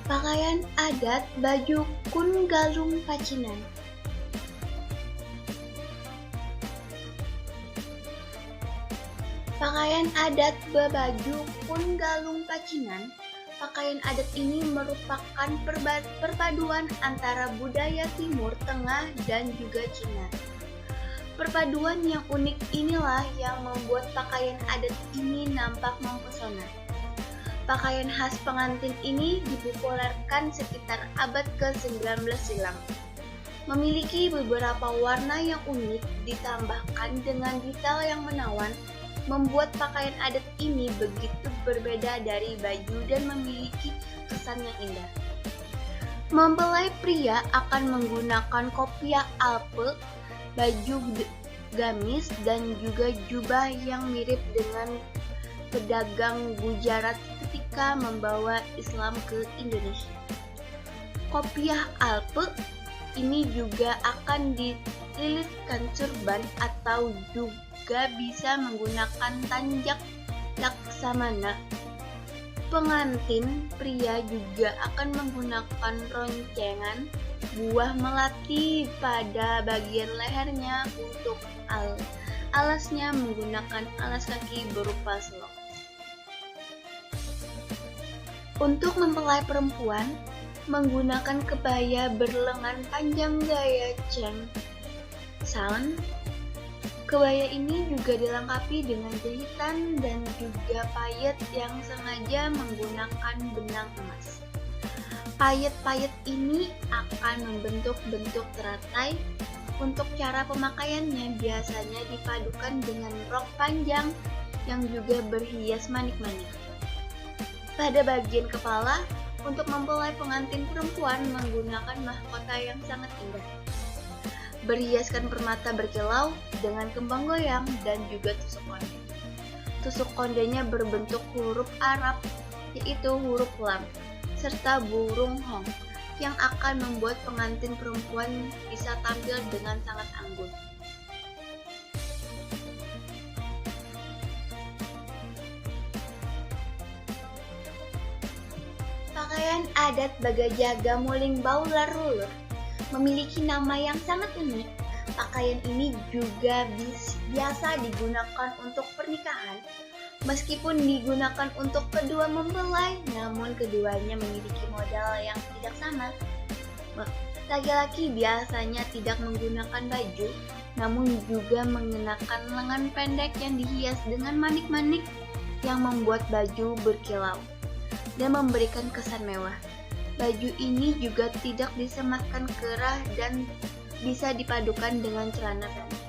Pakaian adat baju Kun Galung Pacinan. Pakaian adat baju Kun Galung Pacinan. Pakaian adat ini merupakan perpaduan antara budaya Timur Tengah dan juga Cina. Perpaduan yang unik inilah yang membuat pakaian adat ini nampak mempesona. Pakaian khas pengantin ini dipopulerkan sekitar abad ke-19 silam. Memiliki beberapa warna yang unik ditambahkan dengan detail yang menawan, membuat pakaian adat ini begitu berbeda dari baju dan memiliki kesan yang indah. Mempelai pria akan menggunakan kopiah alpe, baju gamis, dan juga jubah yang mirip dengan pedagang Gujarat ketika membawa Islam ke Indonesia. Kopiah alpe ini juga akan dililiskan surban atau juga bisa menggunakan tanjak laksamana. Pengantin pria juga akan menggunakan roncengan buah melati pada bagian lehernya. Untuk alasnya menggunakan alas kaki berupa selop. Untuk mempelai perempuan menggunakan kebaya berlengan panjang gaya Cheng San. Kebaya ini juga dilengkapi dengan jahitan dan juga payet yang sengaja menggunakan benang emas. Payet-payet ini akan membentuk bentuk teratai. Untuk cara pemakaiannya biasanya dipadukan dengan rok panjang yang juga berhias manik-manik. Pada bagian kepala, untuk mempelai pengantin perempuan menggunakan mahkota yang sangat indah, berhiaskan permata berkilau dengan kembang goyang dan juga tusuk konde. Tusuk kondenya berbentuk huruf Arab, yaitu huruf lam, serta burung hong, yang akan membuat pengantin perempuan bisa tampil dengan sangat anggun. Pakaian adat Bagaja Gamuling Baular Rulur memiliki nama yang sangat unik. Pakaian ini juga biasa digunakan untuk pernikahan. Meskipun digunakan untuk kedua mempelai, namun keduanya memiliki modal yang tidak sama. Laki-laki biasanya tidak menggunakan baju, namun juga mengenakan lengan pendek yang dihias dengan manik-manik yang membuat baju berkilau dan memberikan kesan mewah. Baju ini juga tidak disematkan kerah dan bisa dipadukan dengan celana pendek.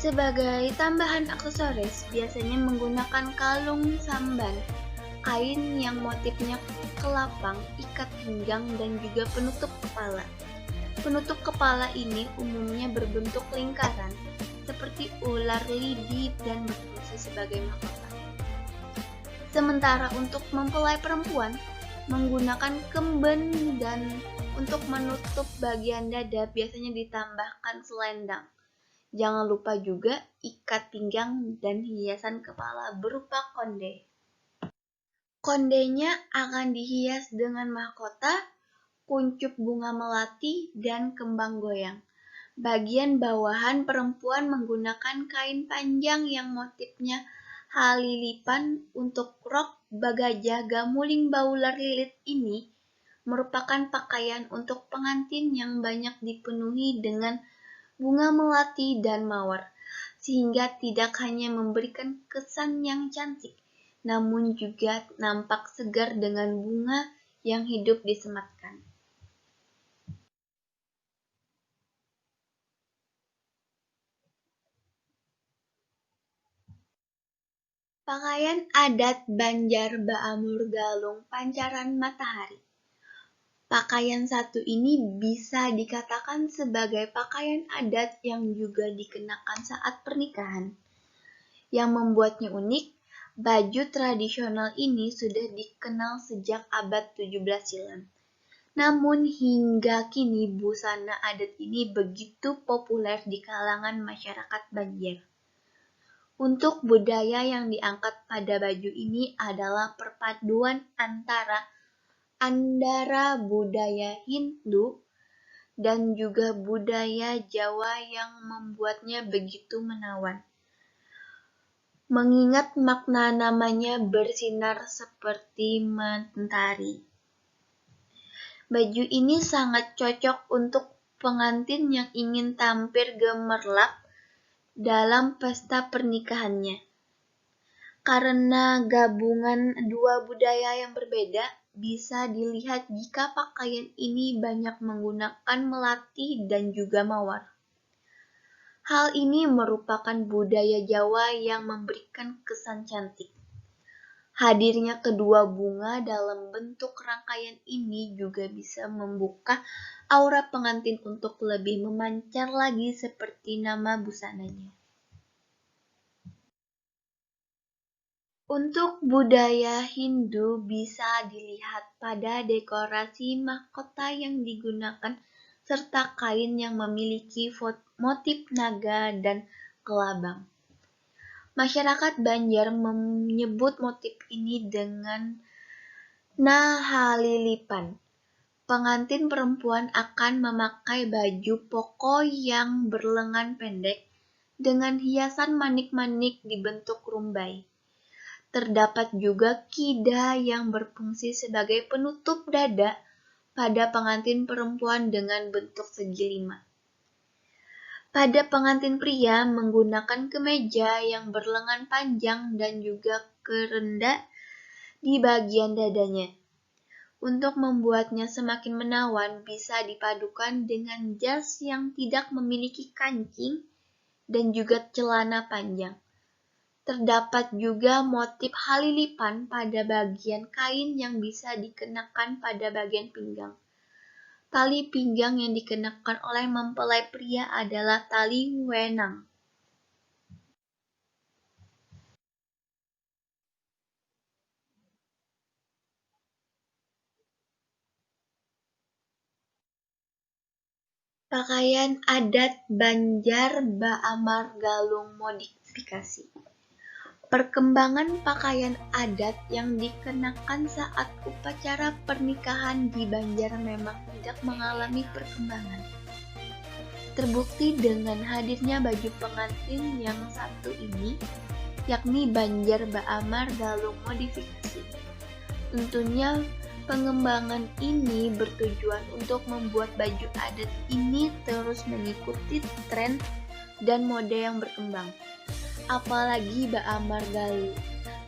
Sebagai tambahan aksesoris, biasanya menggunakan kalung samban, kain yang motifnya kelapang, ikat pinggang, dan juga penutup kepala. Penutup kepala ini umumnya berbentuk lingkaran, seperti ular lidi dan berfungsi sebagai mahkota. Sementara untuk mempelai perempuan, menggunakan kemben dan untuk menutup bagian dada biasanya ditambahkan selendang. Jangan lupa juga ikat pinggang dan hiasan kepala berupa konde. Kondenya akan dihias dengan mahkota, kuncup bunga melati, dan kembang goyang. Bagian bawahan perempuan menggunakan kain panjang yang motifnya halilipan. Untuk rok Bagaja Gamuling Baular Lilit ini merupakan pakaian untuk pengantin yang banyak dipenuhi dengan bunga melati dan mawar, sehingga tidak hanya memberikan kesan yang cantik, namun juga nampak segar dengan bunga yang hidup disematkan. Pakaian adat Banjar Baamur Galung Pancaran Matahari. Pakaian satu ini bisa dikatakan sebagai pakaian adat yang juga dikenakan saat pernikahan. Yang membuatnya unik, baju tradisional ini sudah dikenal sejak abad 17 silam. Namun hingga kini busana adat ini begitu populer di kalangan masyarakat Banjar. Untuk budaya yang diangkat pada baju ini adalah perpaduan antara antara budaya Hindu dan juga budaya Jawa yang membuatnya begitu menawan. Mengingat makna namanya bersinar seperti mentari. Baju ini sangat cocok untuk pengantin yang ingin tampil gemerlap dalam pesta pernikahannya. Karena gabungan dua budaya yang berbeda, bisa dilihat jika pakaian ini banyak menggunakan melati dan juga mawar. Hal ini merupakan budaya Jawa yang memberikan kesan cantik. Hadirnya kedua bunga dalam bentuk rangkaian ini juga bisa membuka aura pengantin untuk lebih memancar lagi seperti nama busananya. Untuk budaya Hindu bisa dilihat pada dekorasi mahkota yang digunakan serta kain yang memiliki motif naga dan kelabang. Masyarakat Banjar menyebut motif ini dengan Nahalilipan. Pengantin perempuan akan memakai baju poko yang berlengan pendek dengan hiasan manik-manik dibentuk rumbai. Terdapat juga kida yang berfungsi sebagai penutup dada pada pengantin perempuan dengan bentuk segi lima. Pada pengantin pria menggunakan kemeja yang berlengan panjang dan juga kerenda di bagian dadanya. Untuk membuatnya semakin menawan, bisa dipadukan dengan jas yang tidak memiliki kancing dan juga celana panjang. Terdapat juga motif halilipan pada bagian kain yang bisa dikenakan pada bagian pinggang. Tali pinggang yang dikenakan oleh mempelai pria adalah tali wenang. Pakaian adat Banjar Baamar Galung modifikasi. Perkembangan pakaian adat yang dikenakan saat upacara pernikahan di Banjar memang tidak mengalami perkembangan. Terbukti dengan hadirnya baju pengantin yang satu ini, yakni Banjar Baamar Galung modifikasi. Tentunya pengembangan ini bertujuan untuk membuat baju adat ini terus mengikuti tren dan mode yang berkembang. Apalagi Baamar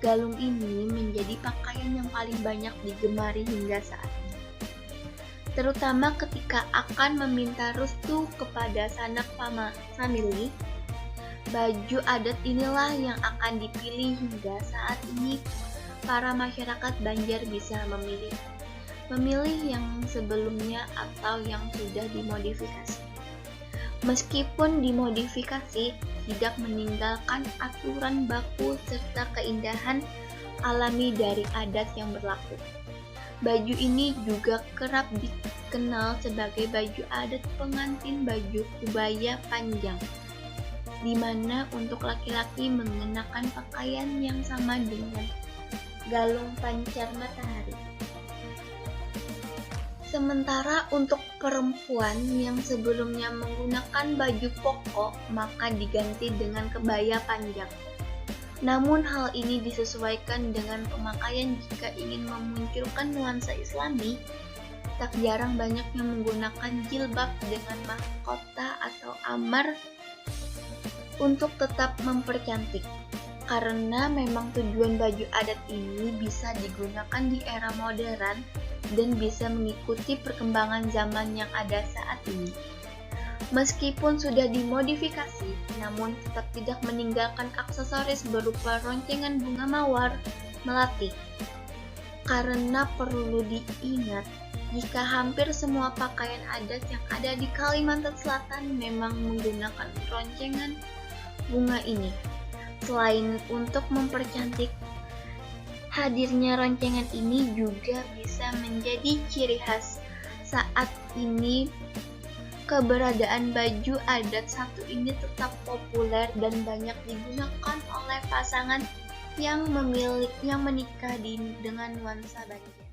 Galung ini menjadi pakaian yang paling banyak digemari hingga saat ini. Terutama ketika akan meminta restu kepada sanak famili, baju adat inilah yang akan dipilih hingga saat ini. Para masyarakat Banjar bisa memilih yang sebelumnya atau yang sudah dimodifikasi. Meskipun dimodifikasi, tidak meninggalkan aturan baku serta keindahan alami dari adat yang berlaku. Baju ini juga kerap dikenal sebagai baju adat pengantin baju kubaya panjang, di mana untuk laki-laki mengenakan pakaian yang sama dengan galung pancar matahari. Sementara untuk perempuan yang sebelumnya menggunakan baju koko, maka diganti dengan kebaya panjang. Namun hal ini disesuaikan dengan pemakaian jika ingin memunculkan nuansa Islami. Tak jarang banyak yang menggunakan jilbab dengan mahkota atau amar untuk tetap mempercantik. Karena memang tujuan baju adat ini bisa digunakan di era modern dan bisa mengikuti perkembangan zaman yang ada saat ini. Meskipun sudah dimodifikasi, namun tetap tidak meninggalkan aksesoris berupa roncengan bunga mawar, melati. Karena perlu diingat, jika hampir semua pakaian adat yang ada di Kalimantan Selatan memang menggunakan roncengan bunga ini. Selain untuk mempercantik, hadirnya roncengan ini juga bisa menjadi ciri khas saat ini. Keberadaan baju adat satu ini tetap populer dan banyak digunakan oleh pasangan yang menikah dengan nuansa Banjar.